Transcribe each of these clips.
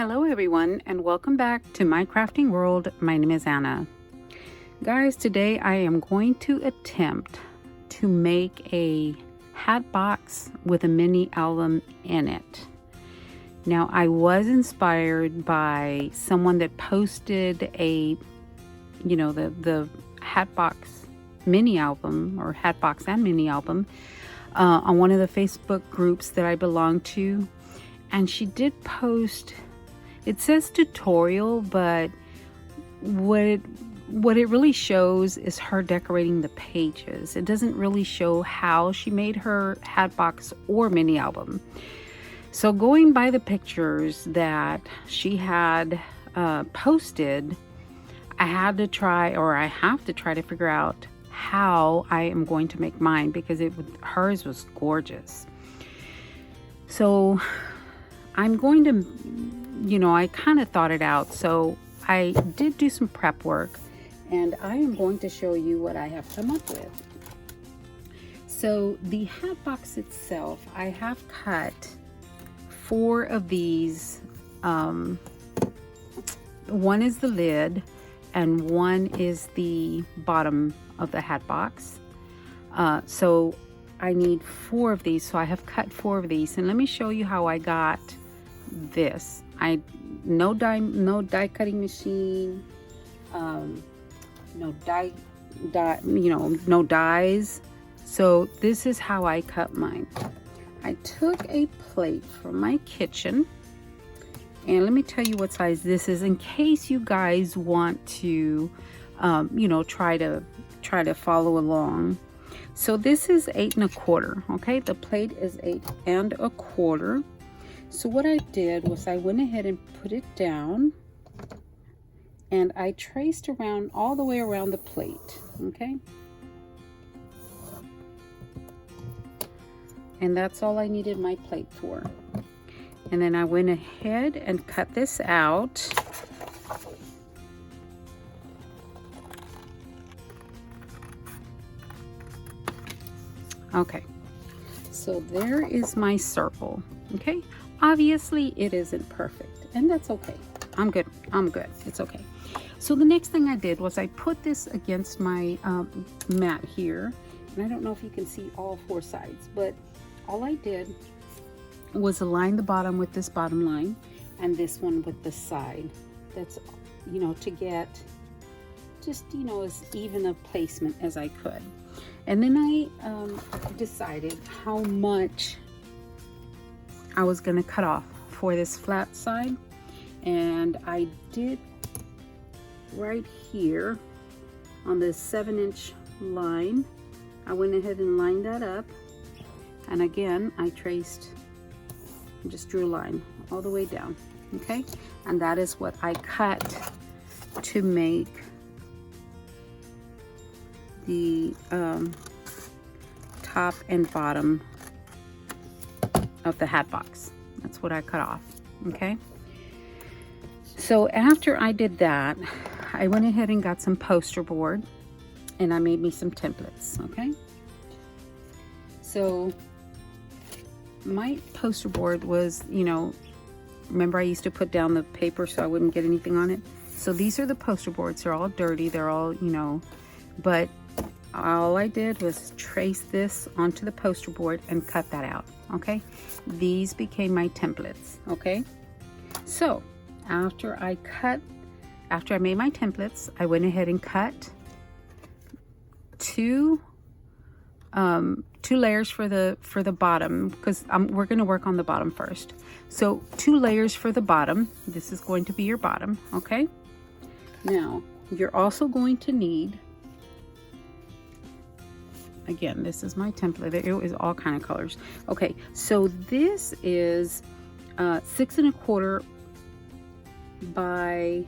Hello everyone, and welcome back to my crafting world. My name is Anna. Guys, today I am going to attempt to make a hat box with a mini album in it. Now, I was inspired by someone that posted the hat box mini album, or hat box and mini album, on one of the Facebook groups that I belong to. And she did post, it says tutorial, but what it really shows is her decorating the pages. It doesn't really show how she made her hat box or mini album. So going by the pictures that she had posted, I have to try to figure out how I am going to make mine, because hers was gorgeous. So I'm going to, I kind of thought it out. So I did do some prep work, and I am going to show you what I have come up with. So the hat box itself, I have cut 4 of these. One is the lid and one is the bottom of the hat box. So I need 4 of these. So I have cut 4 of these, and let me show you how I got this. No die cutting machine, no dies. So this is how I cut mine. I took a plate from my kitchen, and let me tell you what size this is in case you guys want to try to follow along. So this is 8 1/4. Okay, the plate is 8 1/4. So what I did was I went ahead and put it down, and I traced around all the way around the plate. Okay, and that's all I needed my plate for. And then I went ahead and cut this out. Okay, so there is my circle. Okay, obviously it isn't perfect, and that's okay. I'm good. It's okay. So the next thing I did was I put this against my mat here, and I don't know if you can see all 4 sides, but all I did was align the bottom with this bottom line, and this one with the side. That's to get just as even a placement as I could. And then I decided how much I was going to cut off for this flat side, and I did right here on this 7-inch line. I went ahead and lined that up, and again I just drew a line all the way down. Okay, and that is what I cut to make the top and bottom of the hat box. That's what I cut off. Okay, so after I did that, I went ahead and got some poster board, and I made me some templates. Okay, so my poster board was, remember I used to put down the paper so I wouldn't get anything on it. So these are the poster boards. They're all dirty, they're all but all I did was trace this onto the poster board and cut that out. Okay, these became my templates. Okay, so after I made my templates, I went ahead and cut two layers for the bottom, because we're going to work on the bottom first. So 2 layers for the bottom. This is going to be your bottom. Okay, now you're also going to need, again, this is my template. It was all kind of colors. Okay, so this is 6 1/4 by,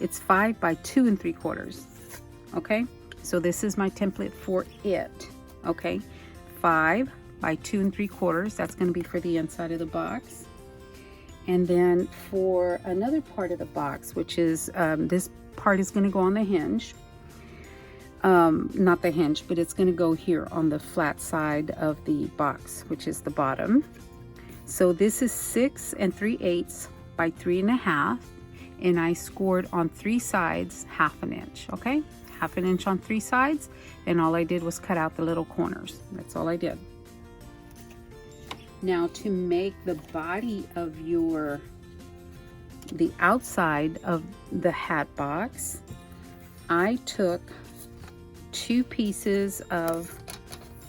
it's 5 by 2 3/4. Okay, so this is my template for it. Okay, 5 by 2 3/4. That's going to be for the inside of the box. And then for another part of the box, which is this part is going to go on the hinge. Not the hinge, but it's going to go here on the flat side of the box, which is the bottom. So this is 6 3/8 by 3.5, and I scored on 3 sides 1/2 inch. Okay, 1/2 inch on 3 sides, and all I did was cut out the little corners. That's all I did. Now to make the body of the outside of the hat box, I took 2 pieces of,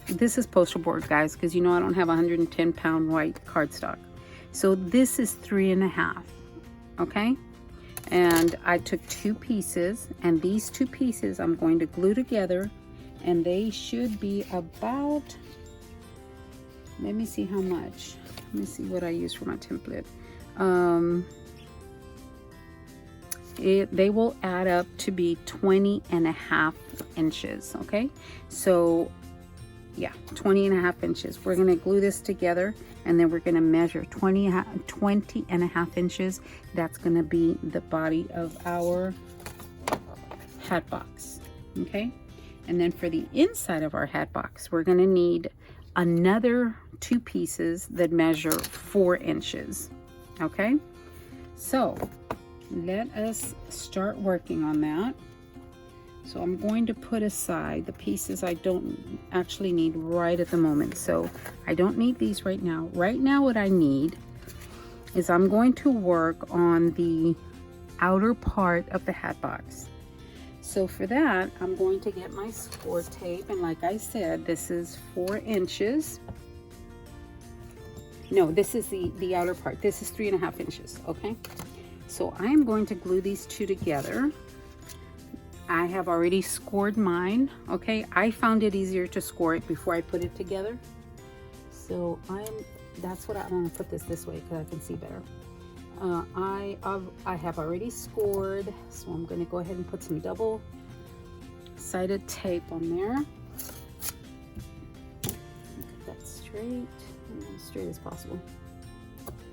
this is poster board, guys, because you know I don't have 110-pound white cardstock. So this is 3.5, okay? And I took 2 pieces, and these 2 pieces I'm going to glue together, and they should be about, let me see how much. Let me see what I use for my template. They will add up to be 20.5 inches, okay? So yeah, 20.5 inches. We're gonna glue this together, and then we're gonna measure 20.5 inches. That's gonna be the body of our hat box, okay? And then for the inside of our hat box, we're gonna need another 2 pieces that measure 4 inches, okay? So let us start working on that. So I'm going to put aside the pieces I don't actually need right at the moment. So I don't need these right now. Right now what I need is I'm going to work on the outer part of the hat box. So for that, I'm going to get my score tape, and like I said, this is 4 inches. No, this is the outer part. This is 3.5 inches, okay? So I'm going to glue these 2 together. I have already scored mine, okay? I found it easier to score it before I put it together. So that's what I'm gonna put this way because I can see better. I have already scored, so I'm gonna go ahead and put some double-sided tape on there. Get that straight, as straight as possible.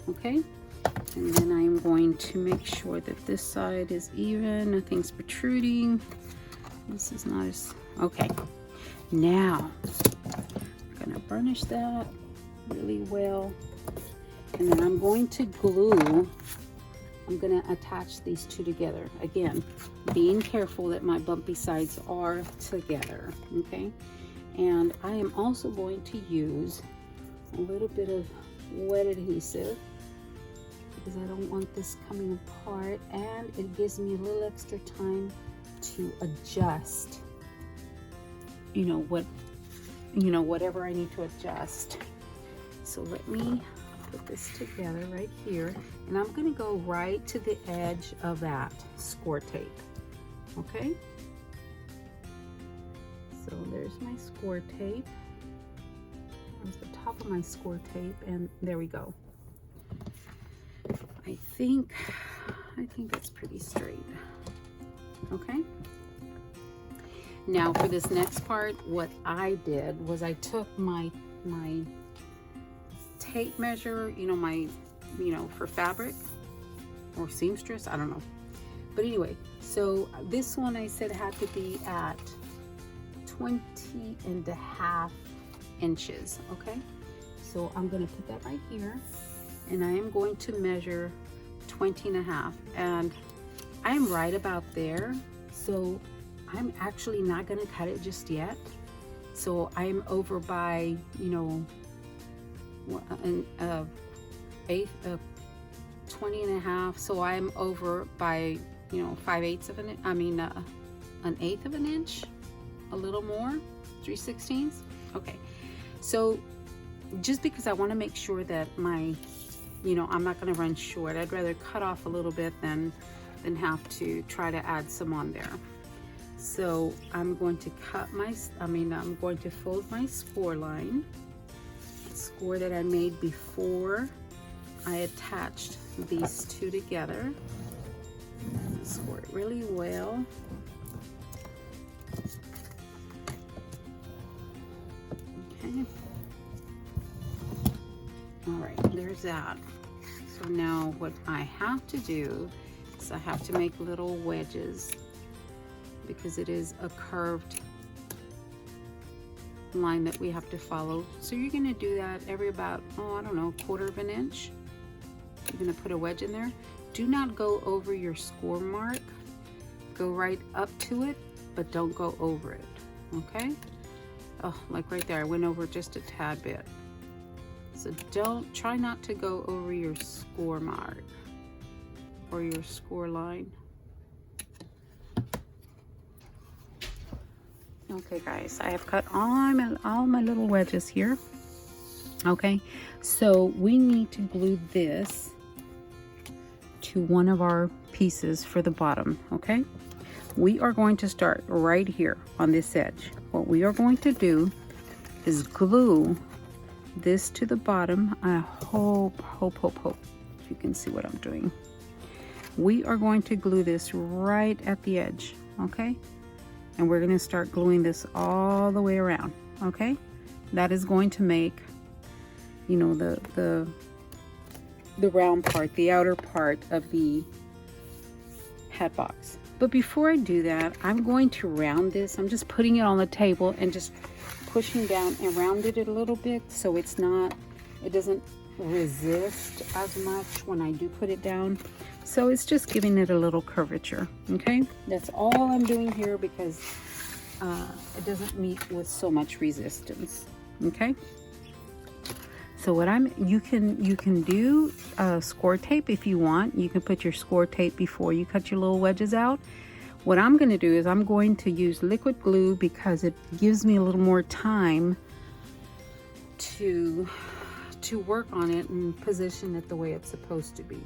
Okay, and then I am going to make sure that this side is even, nothing's protruding. This is not as, okay. Now, I'm gonna burnish that really well. And then I'm going to glue, I'm going to attach these 2 together. Again, being careful that my bumpy sides are together, okay? And I am also going to use a little bit of wet adhesive because I don't want this coming apart, and it gives me a little extra time to adjust, whatever I need to adjust. So let me put this together right here, and I'm going to go right to the edge of that score tape, okay? So there's my score tape. There's the top of my score tape, and there we go. I think that's pretty straight, okay? Now for this next part, what I did was I took my tape measure, for fabric or seamstress, I don't know. But anyway, so this one I said had to be at 20.5 inches, okay? So I'm gonna put that right here, and I am going to measure 20.5, and I am right about there. So I'm actually not gonna cut it just yet. So I'm over by, an 20.5, so I'm over by 5/8 of an, an 1/8 of an inch, a little more, 3/16. Okay, so just because I want to make sure that my, I'm not going to run short, I'd rather cut off a little bit than have to try to add some on there. So I'm going to I'm going to fold my score line, score that I made before I attached these 2 together. Score it really well. Okay. All right, there's that. So now what I have to do is I have to make little wedges because it is a curved line that we have to follow. So you're going to do that every about, oh, I don't know, 1/4 of an inch. You're going to put a wedge in there. Do not go over your score mark. Go right up to it, but don't go over it, okay? Oh, like right there, I went over just a tad bit. So try not to go over your score mark or your score line. Okay guys, I have cut all my little wedges here. Okay, so we need to glue this to one of our pieces for the bottom, okay? We are going to start right here on this edge. What we are going to do is glue this to the bottom. I hope you can see what I'm doing. We are going to glue this right at the edge, okay? And we're going to start gluing this all the way around, okay? That is going to make, you know, the round part, the outer part of the hat box. But before I do that, I'm going to round this. I'm just putting it on the table and just pushing down and rounded it a little bit so it doesn't resist as much when I do put it down. So it's just giving it a little curvature, okay? That's all I'm doing here because it doesn't meet with so much resistance, okay? So what you can do score tape if you want. You can put your score tape before you cut your little wedges out. What I'm going to do is I'm going to use liquid glue because it gives me a little more time to work on it and position it the way it's supposed to be.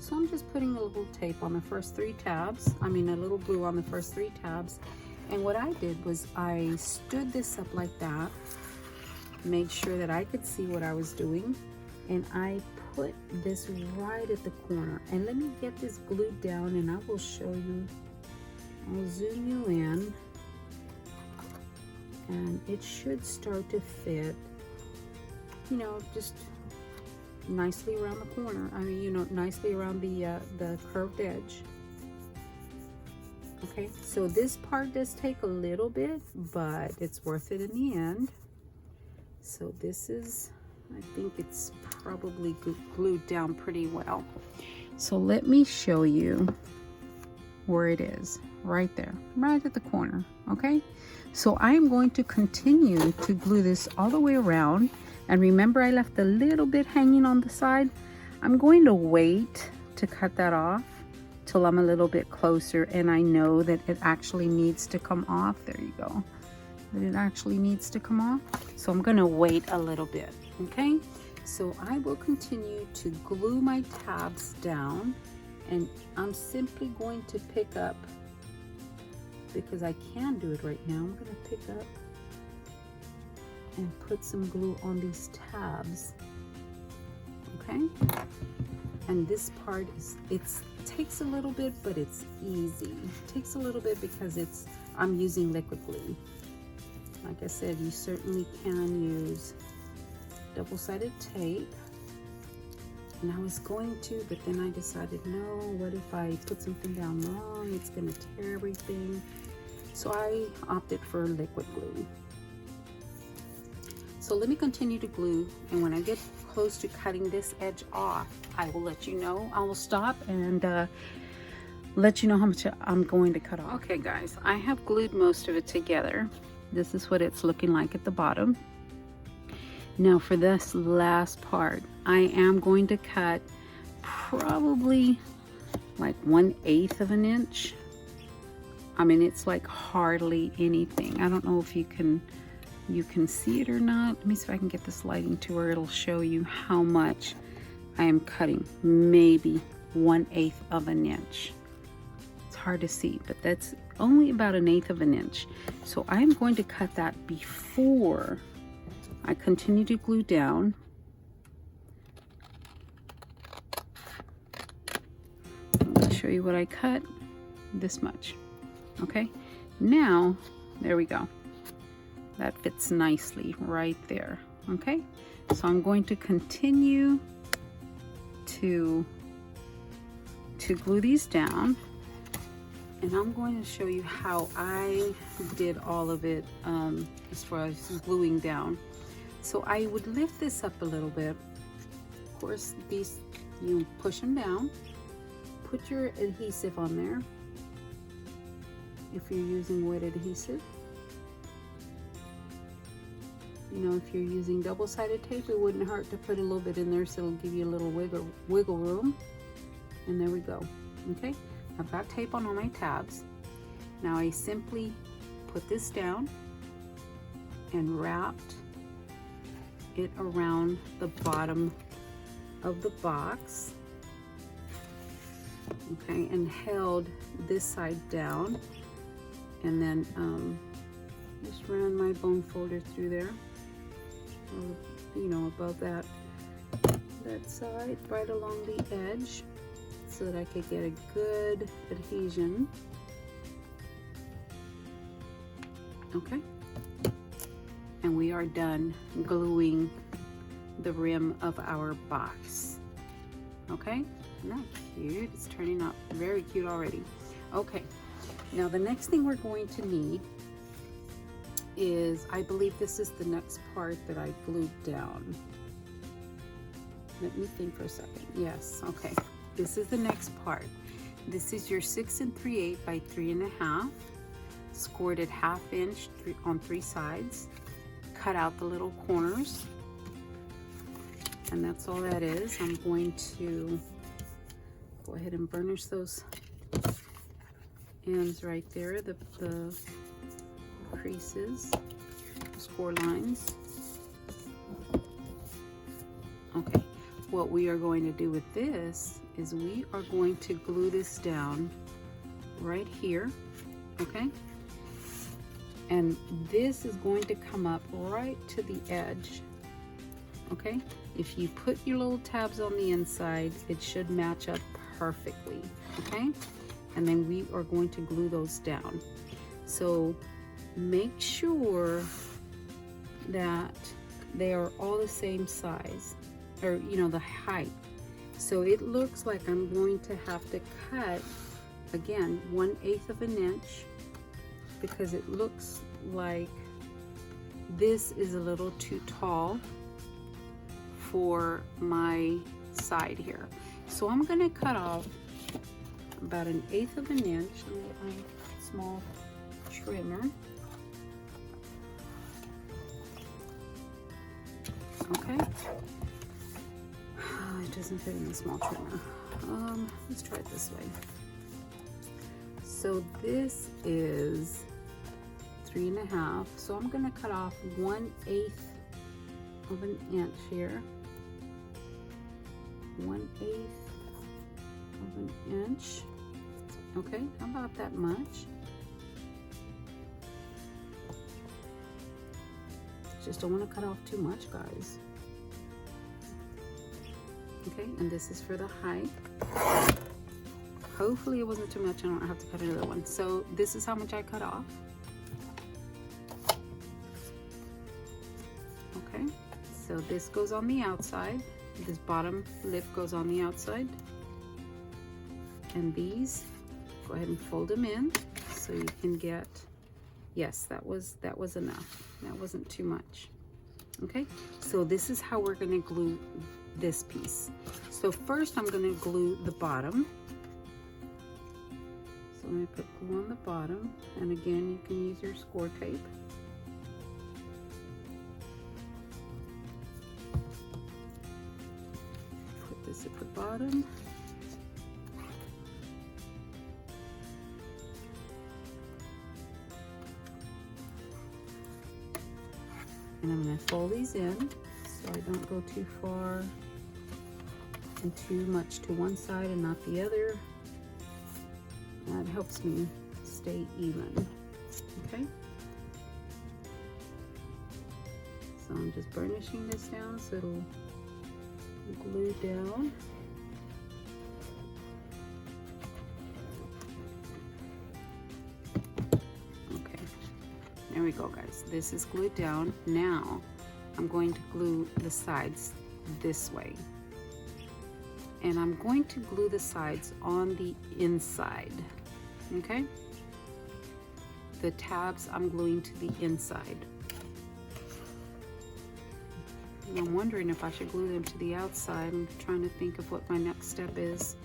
So I'm just putting a little tape on the first 3 tabs. I mean a little glue on the first 3 tabs. And what I did was I stood this up like that, made sure that I could see what I was doing, and I put this right at the corner. And let me get this glued down and I will show you. I'll zoom you in and it should start to fit, you know, just nicely around the corner. I mean, you know, nicely around the curved edge. Okay, so this part does take a little bit, but it's worth it in the end. So this is, I think it's probably glued down pretty well. So let me show you where it is, right there, right at the corner, okay? So I am going to continue to glue this all the way around. And remember, I left a little bit hanging on the side. I'm going to wait to cut that off till I'm a little bit closer and I know that it actually needs to come off. There you go. That it actually needs to come off. So I'm going to wait a little bit, okay? So I will continue to glue my tabs down, and I'm simply going to pick up, because I can do it right now, I'm going to pick up and put some glue on these tabs, okay? And this part takes a little bit, but it's easy. It takes a little bit because I'm using liquid glue. Like I said, you certainly can use double-sided tape. And I was going to, but then I decided, no, what if I put something down wrong? It's gonna tear everything. So I opted for liquid glue. So let me continue to glue, and when I get close to cutting this edge off, I will let you know. I will stop and let you know how much I'm going to cut off. Okay guys, I have glued most of it together. This is what it's looking like at the bottom. Now for this last part, I am going to cut probably like 1/8 of an inch. I mean, it's like hardly anything. I don't know if you can see it or not. Let me see if I can get this lighting to where it'll show you how much I am cutting. Maybe 1/8 of an inch. It's hard to see, but that's only about 1/8 of an inch. So I'm going to cut that before I continue to glue down. I'll show you what I cut. This much. Okay, now there we go. That fits nicely right there. Okay, so I'm going to continue to glue these down, And I'm going to show you how I did all of it as far as gluing down. So I would lift this up a little bit. Of course, these, you push them down, put your adhesive on there if you're using wet adhesive. You know, if you're using double-sided tape, it wouldn't hurt to put a little bit in there so it'll give you a little wiggle room. And there we go. Okay, I've got tape on all my tabs. Now I simply put this down and wrapped it around the bottom of the box. Okay, and held this side down, and then just ran my bone folder through there, you know, above that side, right along the edge, so that I could get a good adhesion. Okay, and we are done gluing the rim of our box. Okay, isn't that cute? It's turning out very cute already. Okay, now the next thing we're going to need is, I believe this is the next part that I glued down. Let me think for a second. Yes, okay. This is the next part. This is your 6 3/8 by 3 1/2, scored at 1/2 inch on 3 sides. Cut out the little corners, and that's all that is. I'm going to go ahead and burnish those ends right there, the creases, score lines. Okay, what we are going to do with this is we are going to glue this down right here, okay? And this is going to come up right to the edge, okay? If you put your little tabs on the inside, it should match up perfectly, okay? And then we are going to glue those down. So make sure that they are all the same size, or you know, the height. So it looks like I'm going to have to cut, again, 1/8 of an inch, because it looks like this is a little too tall for my side here. So I'm going to cut off about 1/8 of an inch. Let me get my small trimmer. Okay. It doesn't fit in the small trimmer. Let's try it this way. So this is 3 1/2. So I'm going to cut off 1/8 of an inch here. 1/8 of an inch. Okay, about that much. Just don't want to cut off too much, guys. Okay, and this is for the height. Hopefully it wasn't too much. I don't have to cut another one. So this is how much I cut off. Okay, so this goes on the outside. This bottom lip goes on the outside. And these, go ahead and fold them in so you can get, yes, that was enough. That wasn't too much. Okay, so this is how we're going to glue this piece. So first I'm going to glue the bottom. So I'm going to put glue on the bottom, and again, you can use your score tape. Put this at the bottom. And I'm going to fold these in so I don't go too far and too much to one side and not the other. That helps me stay even. Okay? So I'm just burnishing this down so it'll glue down. There we go, guys. This is glued down. Now I'm going to glue the sides this way. And I'm going to glue the sides on the inside. Okay? The tabs I'm gluing to the inside. And I'm wondering if I should glue them to the outside. I'm trying to think of what my next step is.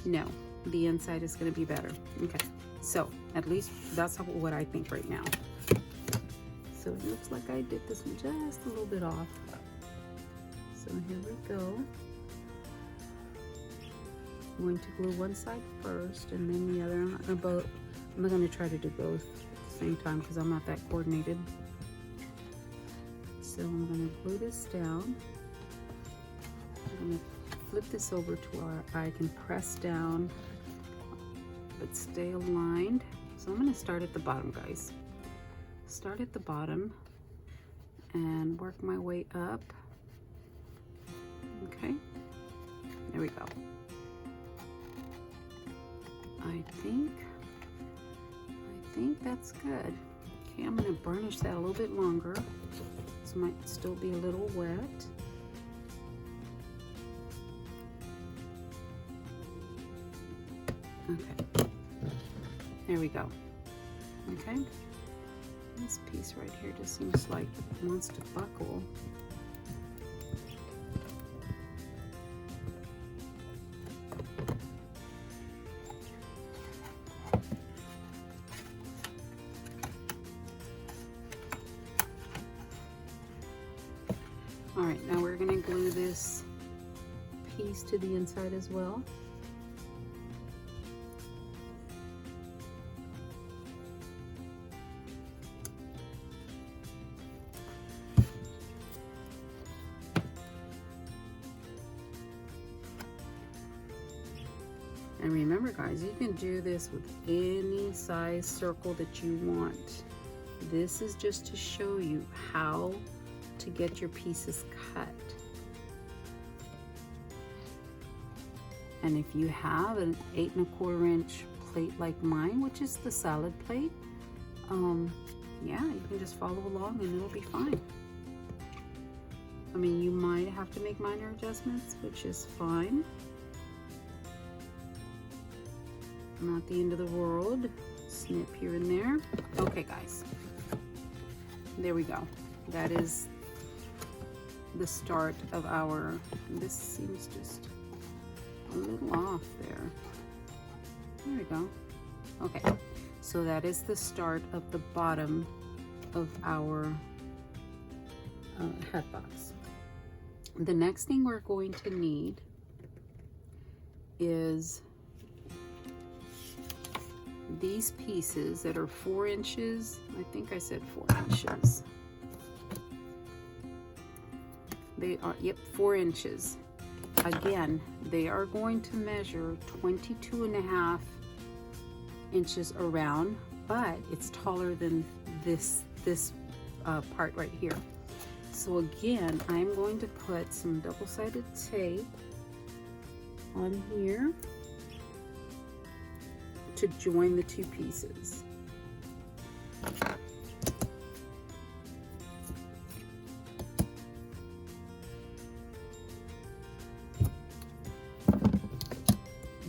No, the inside is going to be better. Okay, so at least that's what I think right now. So it looks like I did this one just a little bit off. So here we go. I'm going to glue one side first and then the other. I'm not going to try to do both at the same time because I'm not that coordinated. So I'm going to glue this down. I'm going to flip this over to where I can press down but stay aligned. So I'm going to start at the bottom, guys. Start at the bottom and work my way up. Okay, there we go. I think that's good. Okay, I'm going to burnish that a little bit longer. This might still be a little wet. Okay, there we go. Okay, this piece right here just seems like it wants to buckle. All right, now we're going to glue this piece to the inside as well. And remember, guys, you can do this with any size circle that you want. This is just to show you how to get your pieces cut. And if you have an 8 1/4 inch plate like mine, which is the salad plate, yeah, you can just follow along and it'll be fine. I mean, you might have to make minor adjustments, which is fine. Not the end of the world. Snip here and there. Okay, guys, there we go. That is the start of our, this seems just a little off there. There we go. Okay, so that is the start of the bottom of our hat box. The next thing we're going to need is these pieces that are 4 inches. I think I said 4 inches. They are, yep, 4 inches. Again, they are going to measure 22.5 inches around, but it's taller than this part right here. So again, I'm going to put some double-sided tape on here to join the two pieces.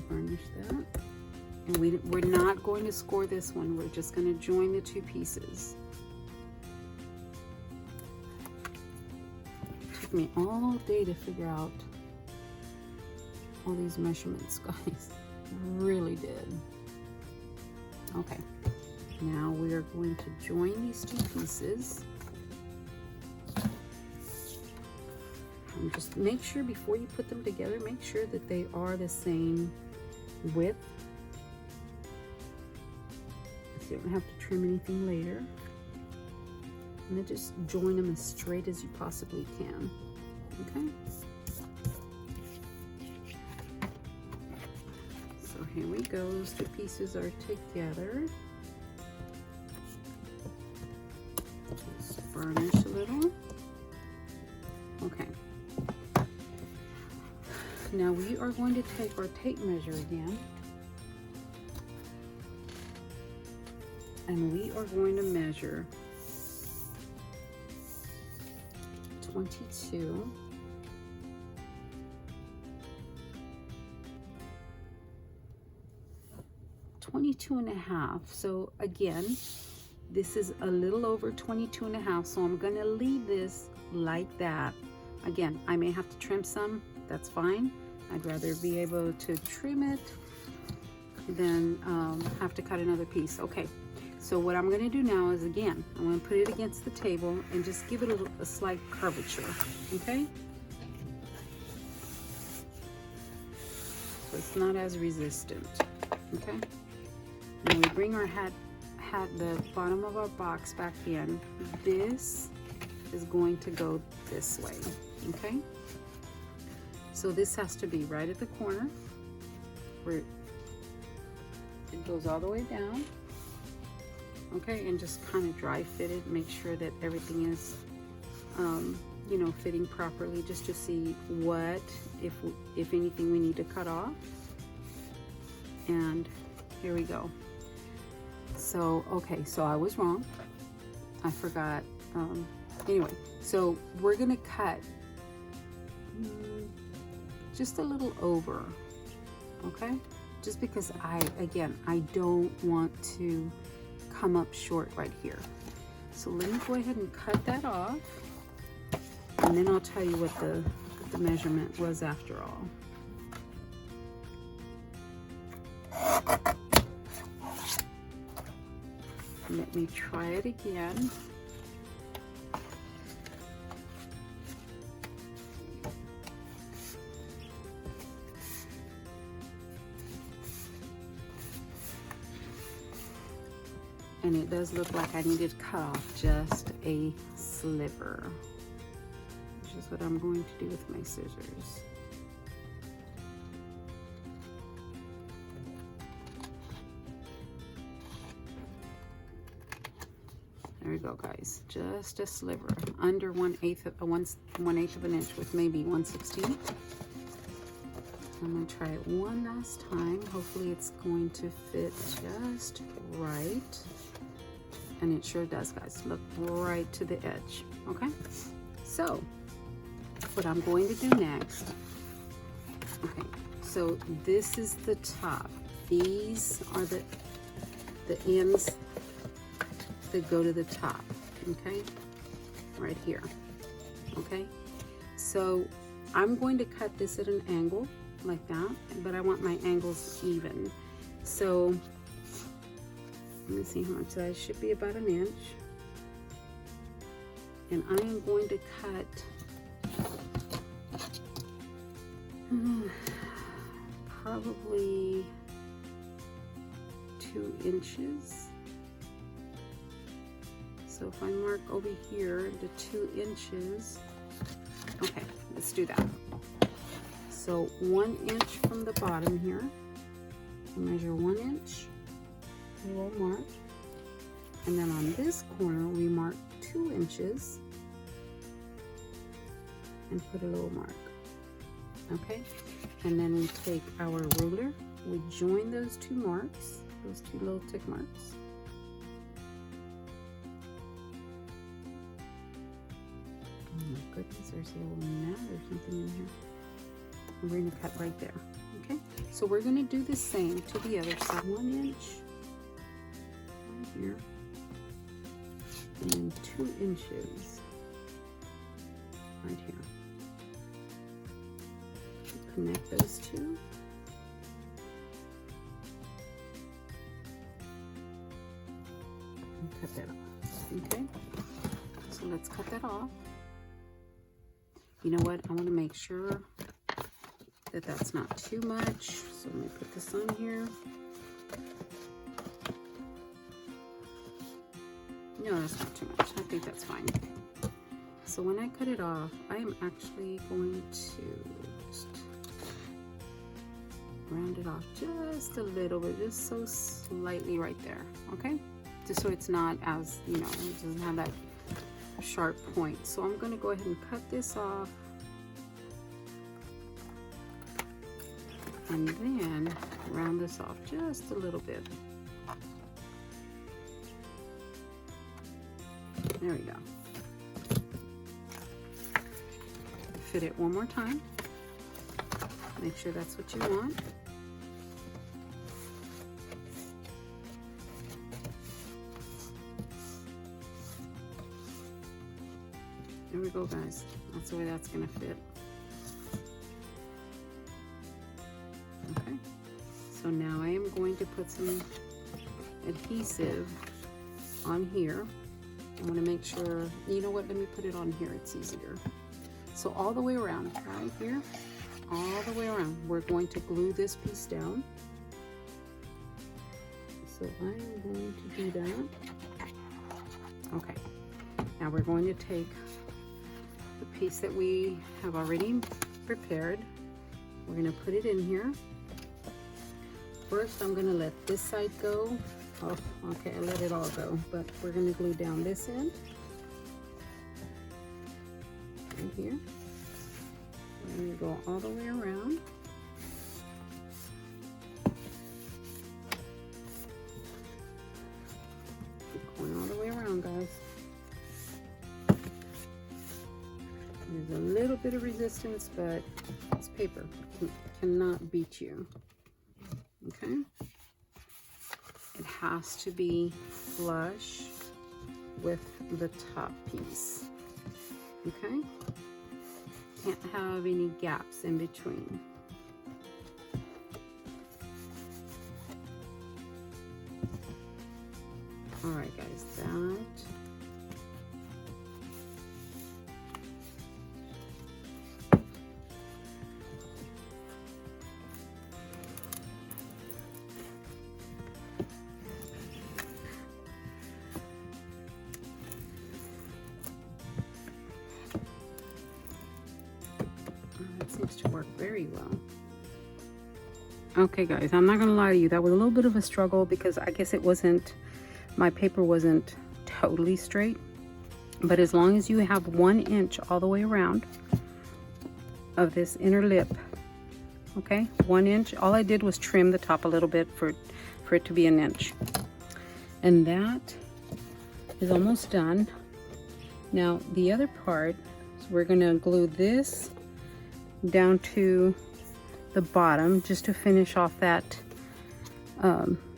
Varnish that. And we're not going to score this one. We're just going to join the two pieces. It took me all day to figure out all these measurements, guys. Really did. Okay, now we are going to join these two pieces. And just make sure before you put them together, make sure that they are the same width, so you don't have to trim anything later. And then just join them as straight as you possibly can. Okay. So here we go. Those two pieces are together. Just burnish a little. Okay. Now we are going to take our tape measure again, and we are going to measure 22 22.5. So again, this is a little over 22.5. So I'm gonna leave this like that. Again, I may have to trim some, that's fine. I'd rather be able to trim it than have to cut another piece. Okay, so what I'm gonna do now is, again, I'm gonna put it against the table and just give it a slight curvature, okay? So it's not as resistant, okay? Now we bring our the bottom of our box back in. This is going to go this way, okay? So this has to be right at the corner where it goes all the way down, okay? And just kind of dry fit it, make sure that everything is, you know, fitting properly, just to see what, if anything, we need to cut off. And here we go. So, okay, so I was wrong. I forgot. Anyway, so we're gonna cut just a little over, okay? Just because I don't want to come up short right here. So let me go ahead and cut that off, and then I'll tell you what the measurement was after all. Let me try it again. And it does look like I needed to cut off just a sliver, which is what I'm going to do with my scissors. There we go, guys. Just a sliver, under 1/8 of an inch, with maybe 1/16. I'm gonna try it one last time. Hopefully it's going to fit just right. And it sure does, guys. Look right to the edge, okay? So, what I'm going to do next, okay, so this is the top. These are the ends that go to the top, okay? Right here, okay? So, I'm going to cut this at an angle, like that, but I want my angles even. So, let me see how much that should be, about 1 inch. And I am going to cut probably 2 inches. So if I mark over here the 2 inches, okay, let's do that. So 1 inch from the bottom here, measure 1 inch. We will mark, and then on this corner we mark 2 inches and put a little mark, okay? And then we take our ruler, we join those 2 marks, those 2 little tick marks, oh my goodness, there's a little gnat or something in here. We're going to cut right there, okay? So we're going to do the same to the other side. 1 inch here, and then 2 inches right here. Connect those 2. And cut that off, okay? So let's cut that off. You know what? I want to make sure that that's not too much. So let me put this on here. No, that's not too much. I think that's fine. So when I cut it off, I am actually going to just round it off just a little bit, just so slightly right there, okay? Just so it's not as, you know, it doesn't have that sharp point. So I'm going to go ahead and cut this off. And then round this off just a little bit. There we go. Fit it one more time. Make sure that's what you want. we go, guys. That's the way that's gonna fit. Okay, so now I am going to put some adhesive on here. I want to make sure, you know what, let me put it on here, it's easier. So all the way around, right here, all the way around, we're going to glue this piece down. So I am going to do that. Okay, now we're going to take the piece that we have already prepared. We're going to put it in here. First, I'm going to let this side go. Oh, okay, I let it all go, but we're going to glue down this end. Right here. We're going to go all the way around. Keep going all the way around, guys. There's a little bit of resistance, but it's paper. It cannot beat you. Okay? It has to be flush with the top piece. Okay? Can't have any gaps in between. All right, guys, that. Seems to work very well. Okay, guys, I'm not gonna lie to you, that was a little bit of a struggle because I guess it wasn't, my paper wasn't totally straight, but as long as you have 1 inch all the way around of this inner lip, okay, 1 inch, all I did was trim the top a little bit for it to be 1 inch, and that is almost done. Now the other part, so we're gonna glue this down to the bottom just to finish off that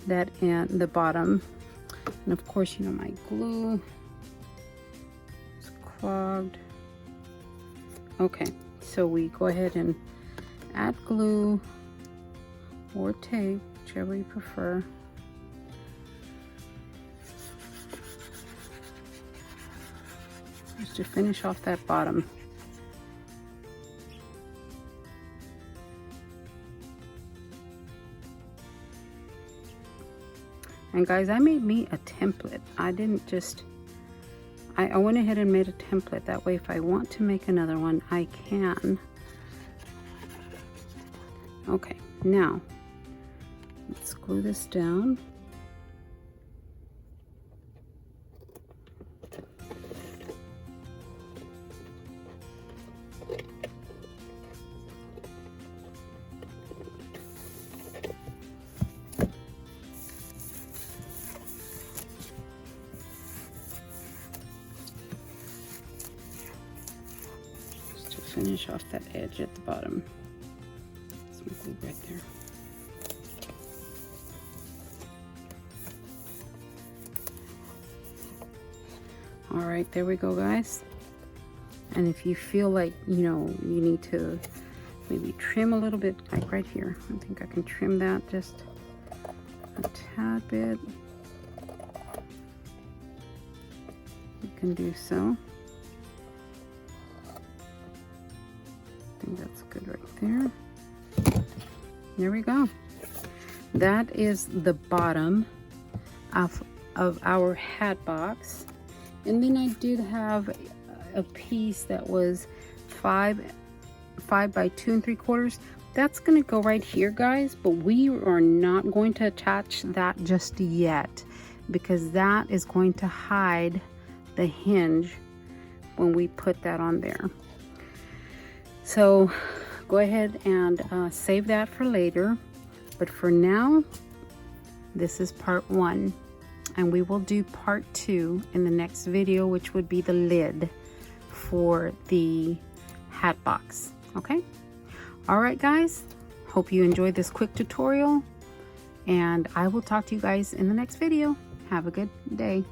that end, the bottom. And of course, you know, my glue is clogged. Okay, so we go ahead and add glue or tape, whichever you prefer. Just to finish off that bottom. And guys, I made me a template. I didn't just, I went ahead and made a template. That way, if I want to make another one, I can. Okay, now, let's glue this down. Finish off that edge at the bottom. Some glue right there. All right, there we go, guys. And if you feel like, you know, you need to maybe trim a little bit, like right here, I think I can trim that just a tad bit. You can do so. That's good right there. There we go. That is the bottom of our hat box. And then I did have a piece that was 5 by 2 3/4. That's gonna go right here, guys, but we are not going to attach that just yet because that is going to hide the hinge when we put that on there. So go ahead and save that for later. But for now, this is part 1. And we will do part 2 in the next video, which would be the lid for the hat box. Okay? All right, guys. Hope you enjoyed this quick tutorial. And I will talk to you guys in the next video. Have a good day.